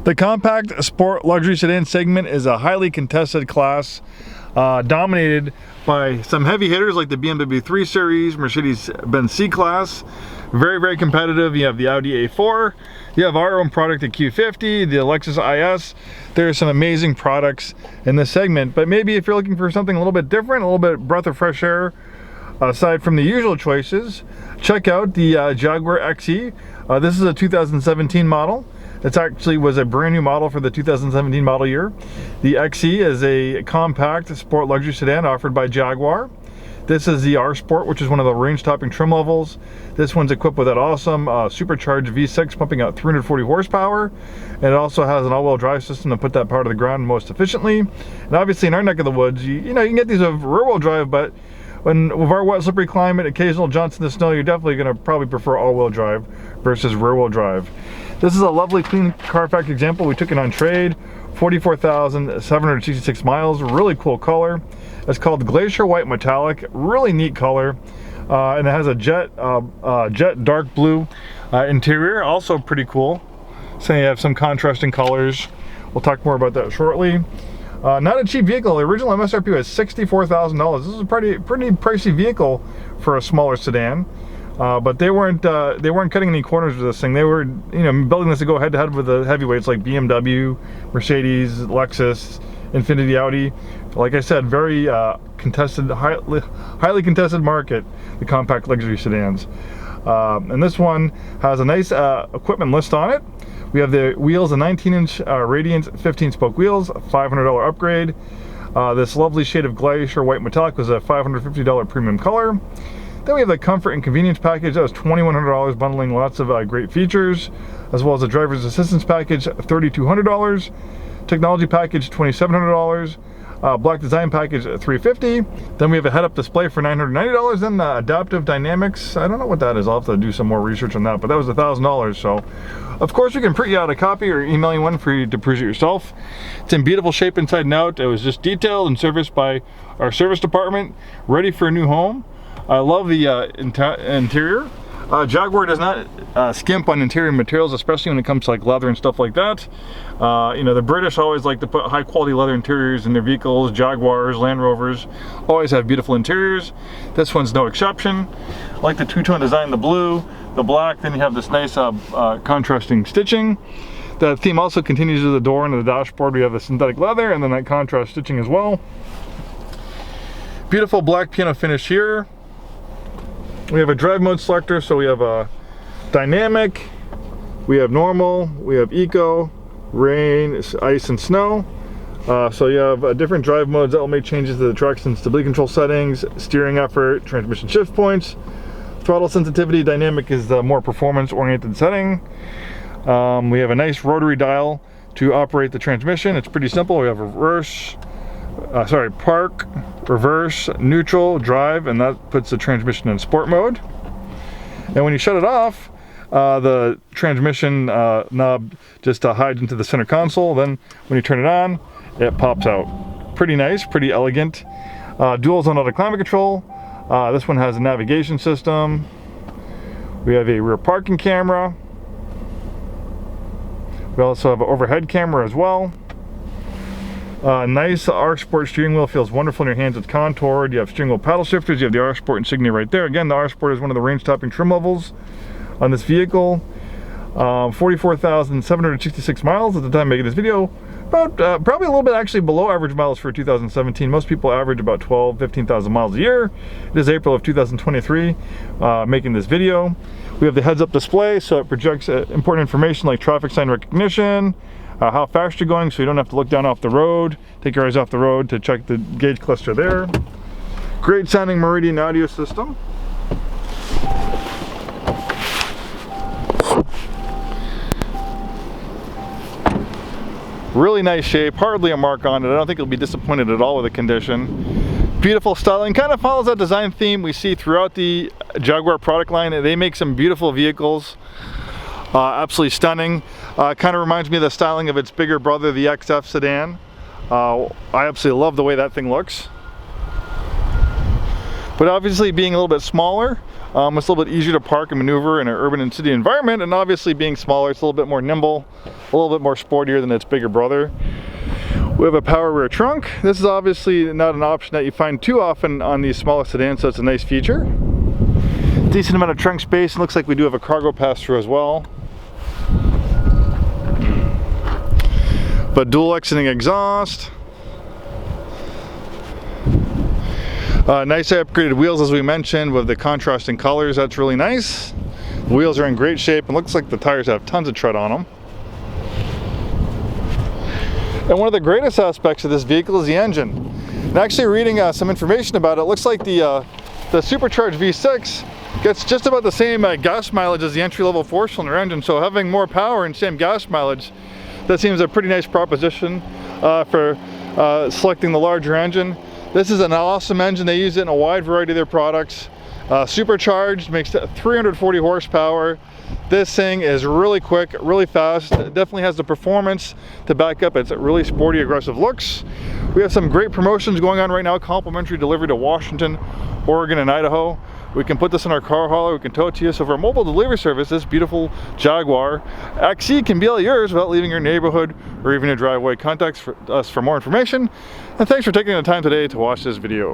The compact sport luxury sedan segment is a highly contested class, dominated by some heavy hitters like the BMW 3 Series, Mercedes-Benz C-Class. Very, very competitive. You have the Audi A4, you have our own product, the Q50, the Lexus IS. There are some amazing products in this segment, but maybe if you're looking for something a little bit different, a little bit breath of fresh air, aside from the usual choices, check out the Jaguar XE. This is a 2017 model. It actually was a brand new model for the 2017 model year. The XE is a compact sport luxury sedan offered by Jaguar. This is the R Sport, which is one of the range-topping trim levels. This one's equipped with that awesome supercharged V6 pumping out 340 horsepower. And it also has an all-wheel drive system to put that power to the ground most efficiently. And obviously in our neck of the woods, you can get these with rear-wheel drive, but with our wet, slippery climate, occasional jaunts in the snow, you're definitely going to probably prefer all-wheel drive versus rear-wheel drive. This is a lovely clean Carfax example. We took it on trade, 44,766 miles, really cool color. It's called Glacier White Metallic, really neat color. And it has a jet dark blue interior, also pretty cool. So you have some contrasting colors. We'll talk more about that shortly. Not a cheap vehicle. The original MSRP was $64,000. This is a pretty pricey vehicle for a smaller sedan. But they weren't cutting any corners with this thing. They were, building this to go head-to-head with the heavyweights like BMW, Mercedes, Lexus, Infiniti, Audi. Like I said, very contested, highly contested market, the compact luxury sedans. And this one has a nice equipment list on it. We have the wheels, a 19-inch Radiant 15-spoke wheels, $500 upgrade. This lovely shade of Glacier White Metallic was a $550 premium color. Then we have the comfort and convenience package. That was $2,100, bundling lots of great features, as well as the driver's assistance package, $3,200. Technology package, $2,700. Black design package, $350. Then we have a head-up display for $990. Then adaptive dynamics. I don't know what that is. I'll have to do some more research on that, but that was $1,000. So, of course, we can print you out a copy or email you one for you to peruse it yourself. It's in beautiful shape inside and out. It was just detailed and serviced by our service department, ready for a new home. I love the interior. Jaguar does not skimp on interior materials, especially when it comes to like leather and stuff like that. The British always like to put high quality leather interiors in their vehicles. Jaguars, Land Rovers always have beautiful interiors. This one's no exception. I like the two-tone design, the blue, the black, then you have this nice contrasting stitching. The theme also continues to the door and to the dashboard. We have the synthetic leather and then that contrast stitching as well. Beautiful black piano finish here. We have a drive mode selector, so we have a dynamic, we have normal, we have eco, rain, ice, and snow. So you have different drive modes that will make changes to the traction stability control settings, steering effort, transmission shift points, throttle sensitivity. Dynamic is the more performance-oriented setting. We have a nice rotary dial to operate the transmission. It's pretty simple. We have park, reverse, neutral, drive, and that puts the transmission in sport mode. And when you shut it off, the transmission knob just hides into the center console. Then when you turn it on, it pops out. Pretty nice, pretty elegant. Dual zone auto climate control. This one has a navigation system. We have a rear parking camera. We also have an overhead camera as well. Nice R Sport steering wheel, feels wonderful in your hands. It's contoured. You have steering wheel paddle shifters. You have the R Sport insignia right there. Again, the R Sport is one of the range-topping trim levels on this vehicle. 44,766 miles at the time of making this video. About probably a little bit actually below average miles for 2017. Most people average about 15,000 miles a year. It is April of 2023 making this video. We have the heads-up display, so it projects important information like traffic sign recognition, how fast you're going, so you don't have to look down off the road. Take your eyes off the road to check the gauge cluster there. Great sounding Meridian audio system. Really nice shape, hardly a mark on it. I don't think you'll be disappointed at all with the condition. Beautiful styling, kind of follows that design theme we see throughout the Jaguar product line. They make some beautiful vehicles. Absolutely stunning. Kind of reminds me of the styling of its bigger brother, the XF sedan. I absolutely love the way that thing looks. But obviously being a little bit smaller, It's a little bit easier to park and maneuver in an urban and city environment, and obviously being smaller, it's a little bit more nimble, a little bit more sportier than its bigger brother. We have a power rear trunk. This is obviously not an option that you find too often on these smaller sedans, so it's a nice feature. Decent amount of trunk space, and looks like we do have a cargo pass-through as well. But dual exiting exhaust. Nice upgraded wheels, as we mentioned, with the contrasting colors. That's really nice. The wheels are in great shape, and looks like the tires have tons of tread on them. And one of the greatest aspects of this vehicle is the engine. And actually reading some information about it, it looks like the supercharged V6 gets just about the same gas mileage as the entry-level four-cylinder engine. So having more power and same gas mileage, that seems a pretty nice proposition for selecting the larger engine. This is an awesome engine. They use it in a wide variety of their products. Supercharged, makes 340 horsepower. This thing is really quick, really fast. It definitely has the performance to back up its really sporty, aggressive looks. We have some great promotions going on right now. Complimentary delivery to Washington, Oregon, and Idaho. We can put this in our car hauler, we can tow it to you. So for a mobile delivery service, this beautiful Jaguar XE can be all yours without leaving your neighborhood or even your driveway. Contact us for more information. And thanks for taking the time today to watch this video.